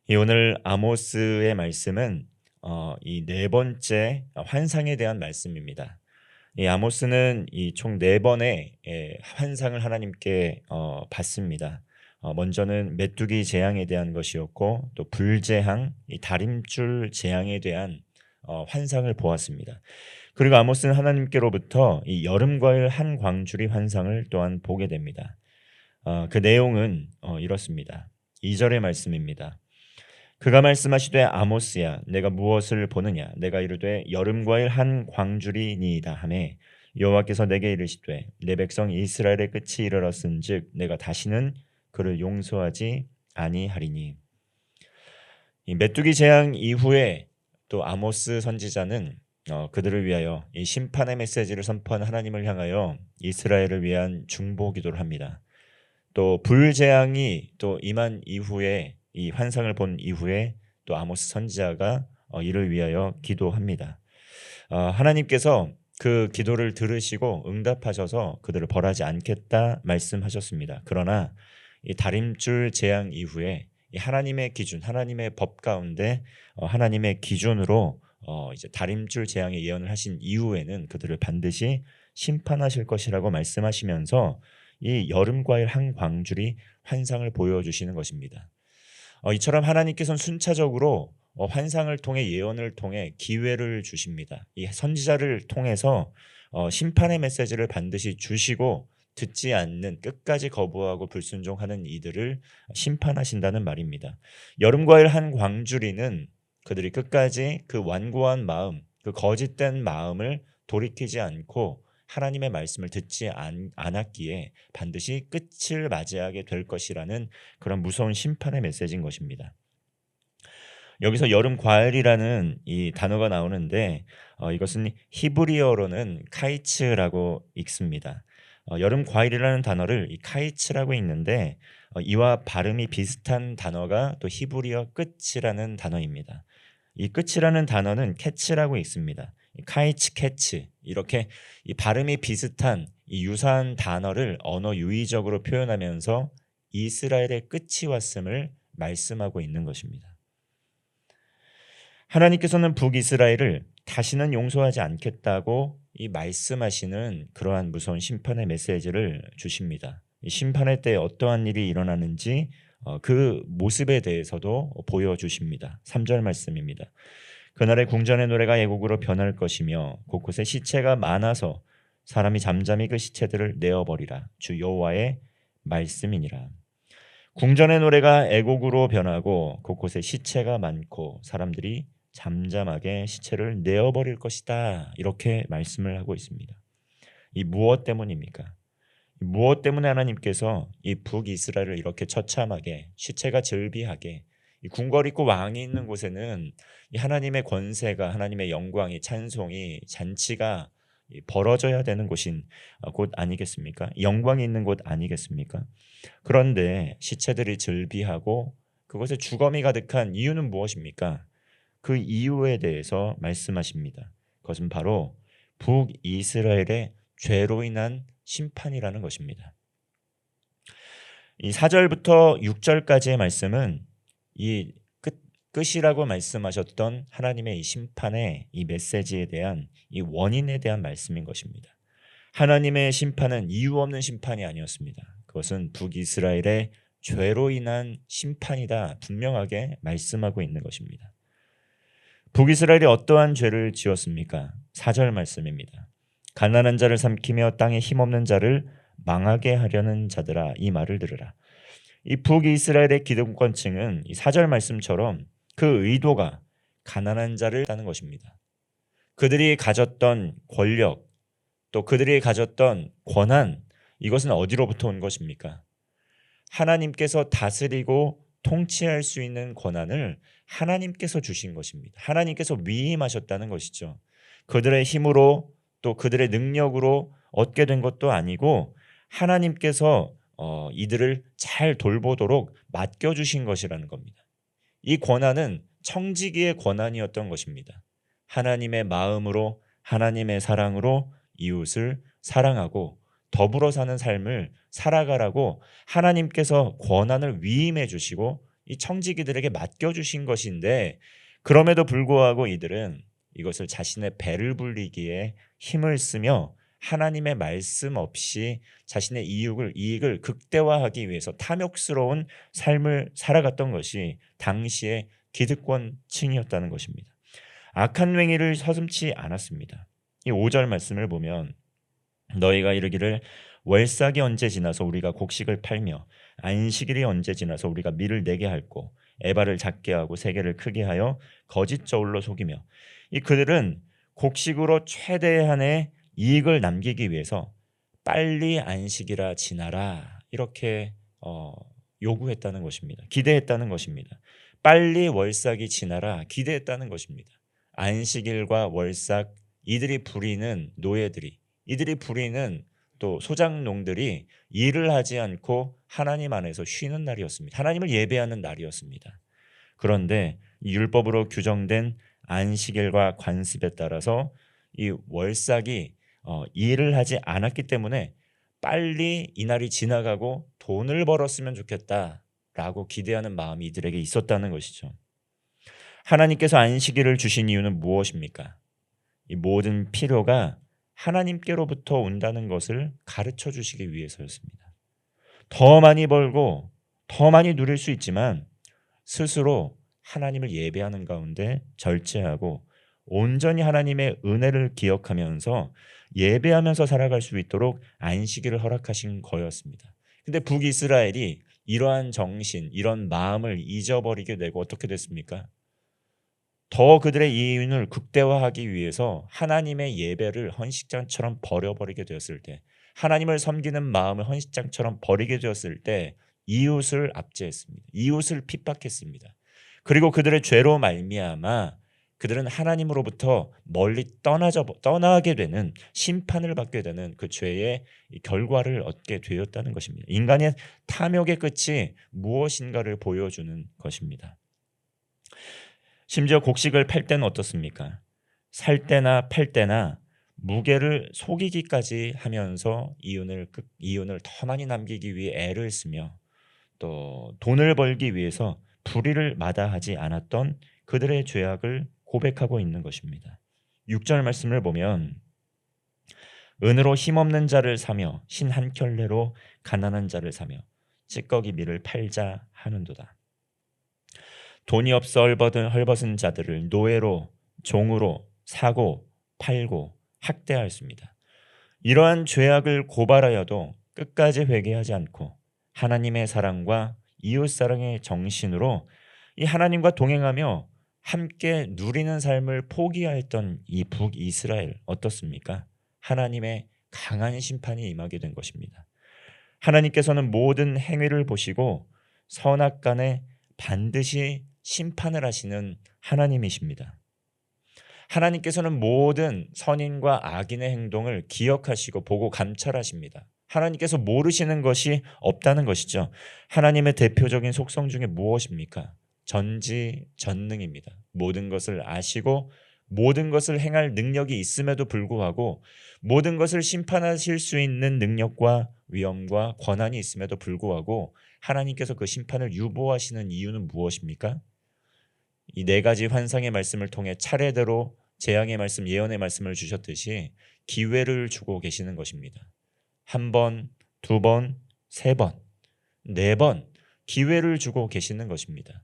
이 오늘 아모스의 말씀은 이 네 번째 환상에 대한 말씀입니다. 이 아모스는 이 총 네 번의 환상을 하나님께 받습니다. 먼저는 메뚜기 재앙에 대한 것이었고 또 불재앙, 이 다림줄 재앙에 대한 환상을 보았습니다. 그리고 아모스는 하나님께로부터 이 여름과일 한 광주리 환상을 또한 보게 됩니다. 그 내용은 이렇습니다. 2절의 말씀입니다. 그가 말씀하시되 아모스야 내가 무엇을 보느냐 내가 이르되 여름과일 한 광주리니이다 하매 여호와께서 내게 이르시되 내 백성 이스라엘의 끝이 이르렀은즉 내가 다시는 그를 용서하지 아니하리니. 이 메뚜기 재앙 이후에 또 아모스 선지자는 그들을 위하여 이 심판의 메시지를 선포한 하나님을 향하여 이스라엘을 위한 중보 기도를 합니다. 또 불재앙이 또 임한 이후에 이 환상을 본 이후에 또 아모스 선지자가 이를 위하여 기도합니다. 하나님께서 그 기도를 들으시고 응답하셔서 그들을 벌하지 않겠다 말씀하셨습니다. 그러나 이 다림줄 재앙 이후에 이 하나님의 기준, 하나님의 법 가운데 하나님의 기준으로 이제 다림줄 재앙의 예언을 하신 이후에는 그들을 반드시 심판하실 것이라고 말씀하시면서 이 여름과일 한 광줄이 환상을 보여주시는 것입니다. 이처럼 하나님께서는 순차적으로 환상을 통해 예언을 통해 기회를 주십니다. 이 선지자를 통해서 심판의 메시지를 반드시 주시고 듣지 않는 끝까지 거부하고 불순종하는 이들을 심판하신다는 말입니다. 여름과일 한 광주리는 그들이 끝까지 그 완고한 마음, 그 거짓된 마음을 돌이키지 않고 하나님의 말씀을 듣지 않았기에 반드시 끝을 맞이하게 될 것이라는 그런 무서운 심판의 메시지인 것입니다. 여기서 여름 과일이라는 이 단어가 나오는데 이것은 히브리어로는 카이츠라고 읽습니다. 여름 과일이라는 단어를 이 카이츠라고 읽는데 이와 발음이 비슷한 단어가 또 히브리어 끝이라는 단어입니다. 이 끝이라는 단어는 캐치라고 읽습니다. 카이츠 캐치 이렇게 이 발음이 비슷한 이 유사한 단어를 언어 유의적으로 표현하면서 이스라엘의 끝이 왔음을 말씀하고 있는 것입니다. 하나님께서는 북이스라엘을 다시는 용서하지 않겠다고 이 말씀하시는 그러한 무서운 심판의 메시지를 주십니다. 이 심판의 때에 어떠한 일이 일어나는지 그 모습에 대해서도 보여주십니다. 3절 말씀입니다. 그날의 궁전의 노래가 애곡으로 변할 것이며 곳곳에 시체가 많아서 사람이 잠잠히 그 시체들을 내어버리라. 주 여호와의 말씀이니라. 궁전의 노래가 애곡으로 변하고 곳곳에 시체가 많고 사람들이 잠잠하게 시체를 내어버릴 것이다. 이렇게 말씀을 하고 있습니다. 이 무엇 때문입니까? 무엇 때문에 하나님께서 이 북이스라엘을 이렇게 처참하게 시체가 즐비하게 이 궁궐 있고 왕이 있는 곳에는 이 하나님의 권세가 하나님의 영광이 찬송이 잔치가 벌어져야 되는 곳인 곳 아니겠습니까? 영광이 있는 곳 아니겠습니까? 그런데 시체들이 즐비하고 그곳에 주검이 가득한 이유는 무엇입니까? 그 이유에 대해서 말씀하십니다. 그것은 바로 북이스라엘의 죄로 인한 심판이라는 것입니다. 이 4절부터 6절까지의 말씀은 이 끝이라고 말씀하셨던 하나님의 이 심판의 이 메시지에 대한 이 원인에 대한 말씀인 것입니다. 하나님의 심판은 이유 없는 심판이 아니었습니다. 그것은 북이스라엘의 죄로 인한 심판이다 분명하게 말씀하고 있는 것입니다. 북이스라엘이 어떠한 죄를 지었습니까? 4절 말씀입니다. 가난한 자를 삼키며 땅에 힘없는 자를 망하게 하려는 자들아 이 말을 들으라. 이 북이스라엘의 기득권층은 이 4절 말씀처럼 그 의도가 가난한 자를 따는 것입니다. 그들이 가졌던 권력 또 그들이 가졌던 권한 이것은 어디로부터 온 것입니까? 하나님께서 다스리고 통치할 수 있는 권한을 하나님께서 주신 것입니다. 하나님께서 위임하셨다는 것이죠. 그들의 힘으로 또 그들의 능력으로 얻게 된 것도 아니고 하나님께서 이들을 잘 돌보도록 맡겨주신 것이라는 겁니다. 이 권한은 청지기의 권한이었던 것입니다. 하나님의 마음으로 하나님의 사랑으로 이웃을 사랑하고 더불어 사는 삶을 살아가라고 하나님께서 권한을 위임해 주시고 이 청지기들에게 맡겨주신 것인데 그럼에도 불구하고 이들은 이것을 자신의 배를 불리기에 힘을 쓰며 하나님의 말씀 없이 자신의 이익을 극대화하기 위해서 탐욕스러운 삶을 살아갔던 것이 당시의 기득권층이었다는 것입니다. 악한 행위를 서슴지 않았습니다. 이 5절 말씀을 보면 너희가 이르기를 월삭이 언제 지나서 우리가 곡식을 팔며 안식일이 언제 지나서 우리가 밀을 내게 할고 에바를 작게 하고 세게를 크게 하여 거짓 저울로 속이며 이 그들은 곡식으로 최대한의 이익을 남기기 위해서 빨리 안식이라 지나라 이렇게 요구했다는 것입니다. 기대했다는 것입니다. 빨리 월삭이 지나라 기대했다는 것입니다. 안식일과 월삭 이들이 부리는 노예들이 이들이 부리는 또 소작농들이 일을 하지 않고 하나님 안에서 쉬는 날이었습니다. 하나님을 예배하는 날이었습니다. 그런데 이 율법으로 규정된 안식일과 관습에 따라서 이 월삭이 일을 하지 않았기 때문에 빨리 이 날이 지나가고 돈을 벌었으면 좋겠다라고 기대하는 마음이 이들에게 있었다는 것이죠. 하나님께서 안식일을 주신 이유는 무엇입니까? 이 모든 필요가 하나님께로부터 온다는 것을 가르쳐 주시기 위해서였습니다. 더 많이 벌고 더 많이 누릴 수 있지만 스스로 하나님을 예배하는 가운데 절제하고 온전히 하나님의 은혜를 기억하면서 예배하면서 살아갈 수 있도록 안식일을 허락하신 거였습니다. 근데 북이스라엘이 이러한 정신, 이런 마음을 잊어버리게 되고 어떻게 됐습니까? 더 그들의 이윤을 극대화하기 위해서 하나님의 예배를 헌식장처럼 버려버리게 되었을 때, 하나님을 섬기는 마음을 헌식장처럼 버리게 되었을 때 이웃을 압제했습니다. 이웃을 핍박했습니다. 그리고 그들의 죄로 말미암아 그들은 하나님으로부터 멀리 떠나게 되는 심판을 받게 되는 그 죄의 결과를 얻게 되었다는 것입니다. 인간의 탐욕의 끝이 무엇인가를 보여주는 것입니다. 심지어 곡식을 팔 때는 어떻습니까? 살 때나 팔 때나 무게를 속이기까지 하면서 이윤을 더 많이 남기기 위해 애를 쓰며 또 돈을 벌기 위해서 불의를 마다하지 않았던 그들의 죄악을 고백하고 있는 것입니다. 6절 말씀을 보면 은으로 힘없는 자를 사며 신 한 켤레로 가난한 자를 사며 찌꺼기 밀을 팔자 하는도다. 돈이 없어 헐벗은 자들을 노예로 종으로 사고 팔고 학대하였습니다. 이러한 죄악을 고발하여도 끝까지 회개하지 않고 하나님의 사랑과 이웃사랑의 정신으로 이 하나님과 동행하며 함께 누리는 삶을 포기하였던 이 북이스라엘 어떻습니까? 하나님의 강한 심판이 임하게 된 것입니다. 하나님께서는 모든 행위를 보시고 선악간에 반드시 심판을 하시는 하나님이십니다. 하나님께서는 모든 선인과 악인의 행동을 기억하시고 보고 감찰하십니다. 하나님께서 모르시는 것이 없다는 것이죠. 하나님의 대표적인 속성 중에 무엇입니까? 전지전능입니다. 모든 것을 아시고 모든 것을 행할 능력이 있음에도 불구하고 모든 것을 심판하실 수 있는 능력과 위엄과 권한이 있음에도 불구하고 하나님께서 그 심판을 유보하시는 이유는 무엇입니까? 이 네 가지 환상의 말씀을 통해 차례대로 재앙의 말씀, 예언의 말씀을 주셨듯이 기회를 주고 계시는 것입니다. 한 번, 두 번, 세 번, 네 번 기회를 주고 계시는 것입니다.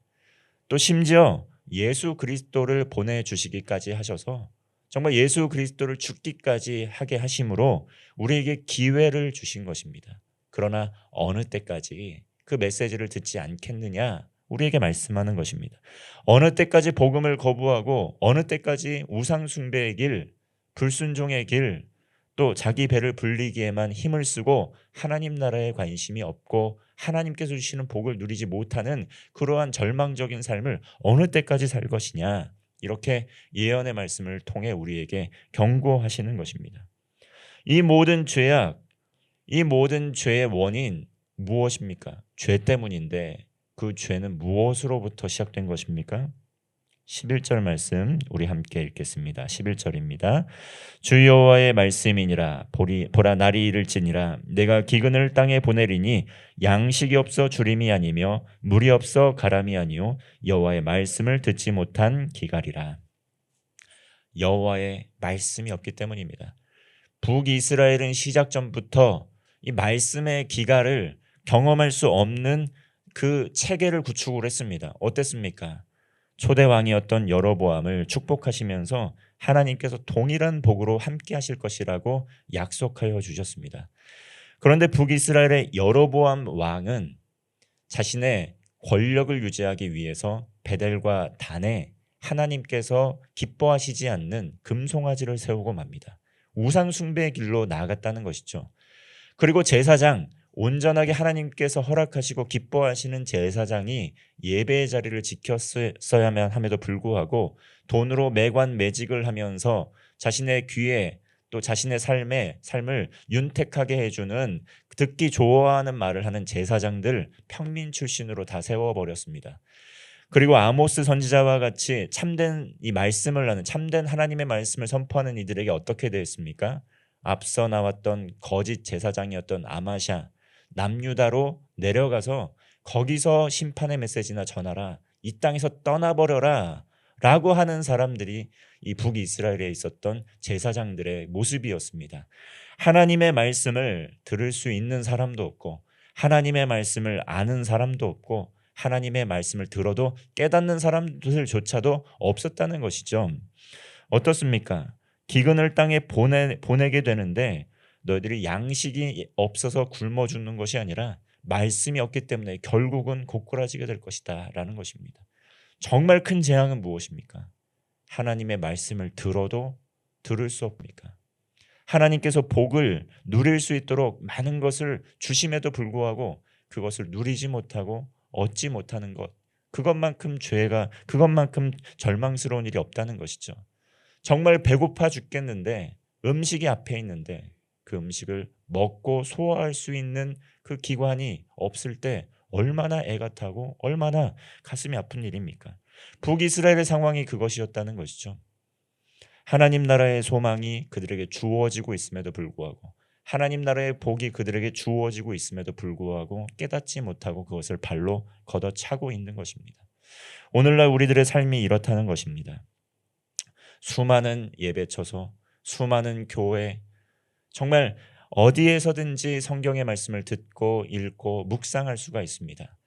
또 심지어 예수 그리스도를 보내주시기까지 하셔서 정말 예수 그리스도를 죽기까지 하게 하심으로 우리에게 기회를 주신 것입니다. 그러나 어느 때까지 그 메시지를 듣지 않겠느냐 우리에게 말씀하는 것입니다. 어느 때까지 복음을 거부하고 어느 때까지 우상 숭배의 길, 불순종의 길, 또 자기 배를 불리기에만 힘을 쓰고 하나님 나라에 관심이 없고 하나님께서 주시는 복을 누리지 못하는 그러한 절망적인 삶을 어느 때까지 살 것이냐 이렇게 예언의 말씀을 통해 우리에게 경고하시는 것입니다. 이 모든 죄악, 이 모든 죄의 원인 무엇입니까? 죄 때문인데 그 죄는 무엇으로부터 시작된 것입니까? 11절 말씀 우리 함께 읽겠습니다. 11절입니다. 주 여호와의 말씀이니라. 보라 날이 이를지니라. 내가 기근을 땅에 보내리니 양식이 없어 주림이 아니며 물이 없어 가람이 아니요 여호와의 말씀을 듣지 못한 기갈이라. 여호와의 말씀이 없기 때문입니다. 북이스라엘은 시작 전부터 이 말씀의 기갈을 경험할 수 없는 그 체계를 구축을 했습니다. 어땠습니까? 초대 왕이었던 여로보암을 축복하시면서 하나님께서 동일한 복으로 함께 하실 것이라고 약속하여 주셨습니다. 그런데 북이스라엘의 여로보암 왕은 자신의 권력을 유지하기 위해서 베델과 단에 하나님께서 기뻐하시지 않는 금송아지를 세우고 맙니다. 우상 숭배의 길로 나아갔다는 것이죠. 그리고 제사장, 온전하게 하나님께서 허락하시고 기뻐하시는 제사장이 예배의 자리를 지켰어야만 함에도 불구하고 돈으로 매관매직을 하면서 자신의 귀에 또 자신의 삶을 윤택하게 해주는 듣기 좋아하는 말을 하는 제사장들 평민 출신으로 다 세워버렸습니다. 그리고 아모스 선지자와 같이 참된 이 말씀을 하는 참된 하나님의 말씀을 선포하는 이들에게 어떻게 되었습니까? 앞서 나왔던 거짓 제사장이었던 아마샤, 남유다로 내려가서 거기서 심판의 메시지나 전하라, 이 땅에서 떠나버려라 라고 하는 사람들이 이 북이스라엘에 있었던 제사장들의 모습이었습니다. 하나님의 말씀을 들을 수 있는 사람도 없고 하나님의 말씀을 아는 사람도 없고 하나님의 말씀을 들어도 깨닫는 사람들조차도 없었다는 것이죠. 어떻습니까? 기근을 땅에 보내게 되는데 너희들이 양식이 없어서 굶어 죽는 것이 아니라 말씀이 없기 때문에 결국은 고꾸라지게 될 것이다 라는 것입니다. 정말 큰 재앙은 무엇입니까? 하나님의 말씀을 들어도 들을 수 없습니까? 하나님께서 복을 누릴 수 있도록 많은 것을 주심에도 불구하고 그것을 누리지 못하고 얻지 못하는 것, 그것만큼 절망스러운 일이 없다는 것이죠. 정말 배고파 죽겠는데 음식이 앞에 있는데 그 음식을 먹고 소화할 수 있는 그 기관이 없을 때 얼마나 애가 타고 얼마나 가슴이 아픈 일입니까? 북이스라엘의 상황이 그것이었다는 것이죠. 하나님 나라의 소망이 그들에게 주어지고 있음에도 불구하고 하나님 나라의 복이 그들에게 주어지고 있음에도 불구하고 깨닫지 못하고 그것을 발로 걷어차고 있는 것입니다. 오늘날 우리들의 삶이 이렇다는 것입니다. 수많은 예배처소, 수많은 교회, 정말 어디에서든지 성경의 말씀을 듣고 읽고 묵상할 수가 있습니다.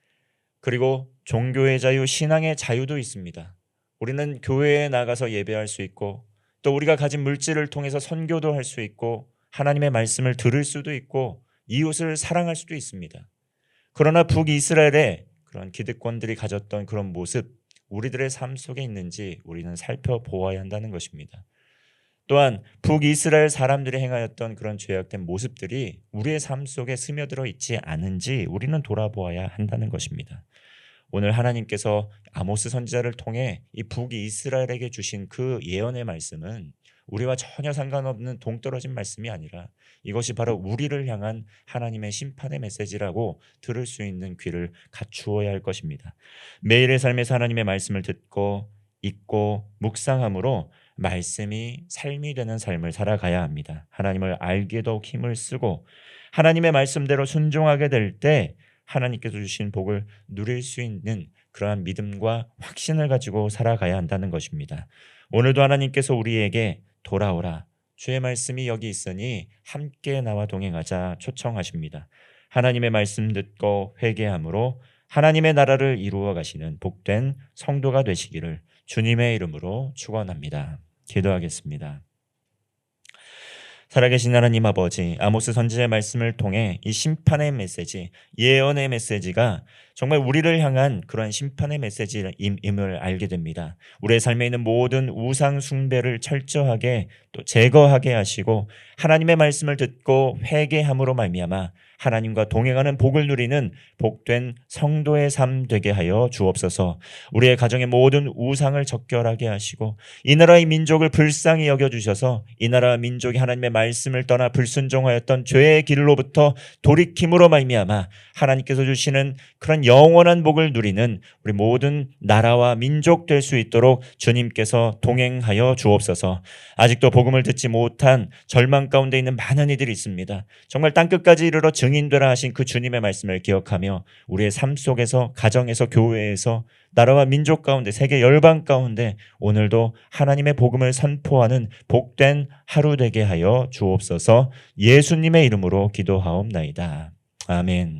그리고 종교의 자유, 신앙의 자유도 있습니다. 우리는 교회에 나가서 예배할 수 있고 또 우리가 가진 물질을 통해서 선교도 할 수 있고 하나님의 말씀을 들을 수도 있고 이웃을 사랑할 수도 있습니다. 그러나 북이스라엘의 그런 기득권들이 가졌던 그런 모습, 우리들의 삶 속에 있는지 우리는 살펴보아야 한다는 것입니다. 또한 북이스라엘 사람들이 행하였던 그런 죄악된 모습들이 우리의 삶 속에 스며들어 있지 않은지 우리는 돌아보아야 한다는 것입니다. 오늘 하나님께서 아모스 선지자를 통해 이 북이스라엘에게 주신 그 예언의 말씀은 우리와 전혀 상관없는 동떨어진 말씀이 아니라 이것이 바로 우리를 향한 하나님의 심판의 메시지라고 들을 수 있는 귀를 갖추어야 할 것입니다. 매일의 삶에서 하나님의 말씀을 듣고 읽고 묵상함으로 말씀이 삶이 되는 삶을 살아가야 합니다. 하나님을 알게 더욱 힘을 쓰고 하나님의 말씀대로 순종하게 될 때 하나님께서 주신 복을 누릴 수 있는 그러한 믿음과 확신을 가지고 살아가야 한다는 것입니다. 오늘도 하나님께서 우리에게 돌아오라, 주의 말씀이 여기 있으니 함께 나와 동행하자 초청하십니다. 하나님의 말씀 듣고 회개함으로 하나님의 나라를 이루어 가시는 복된 성도가 되시기를 주님의 이름으로 축원합니다. 기도하겠습니다. 살아계신 하나님 아버지, 아모스 선지자의 말씀을 통해 이 심판의 메시지, 예언의 메시지가 정말 우리를 향한 그런 심판의 메시지임을 알게 됩니다. 우리의 삶에 있는 모든 우상 숭배를 철저하게 또 제거하게 하시고 하나님의 말씀을 듣고 회개함으로 말미암아 하나님과 동행하는 복을 누리는 복된 성도의 삶 되게 하여 주옵소서. 우리의 가정의 모든 우상을 적결하게 하시고 이 나라의 민족을 불쌍히 여겨주셔서 이 나라 민족이 하나님의 말씀을 떠나 불순종하였던 죄의 길로부터 돌이킴으로 말미암아 하나님께서 주시는 그런 그런 영원한 복을 누리는 우리 모든 나라와 민족 될 수 있도록 주님께서 동행하여 주옵소서. 아직도 복음을 듣지 못한 절망 가운데 있는 많은 이들이 있습니다. 정말 땅끝까지 이르러 증인되라 하신 그 주님의 말씀을 기억하며 우리의 삶 속에서, 가정에서, 교회에서, 나라와 민족 가운데, 세계 열방 가운데 오늘도 하나님의 복음을 선포하는 복된 하루 되게 하여 주옵소서. 예수님의 이름으로 기도하옵나이다. 아멘.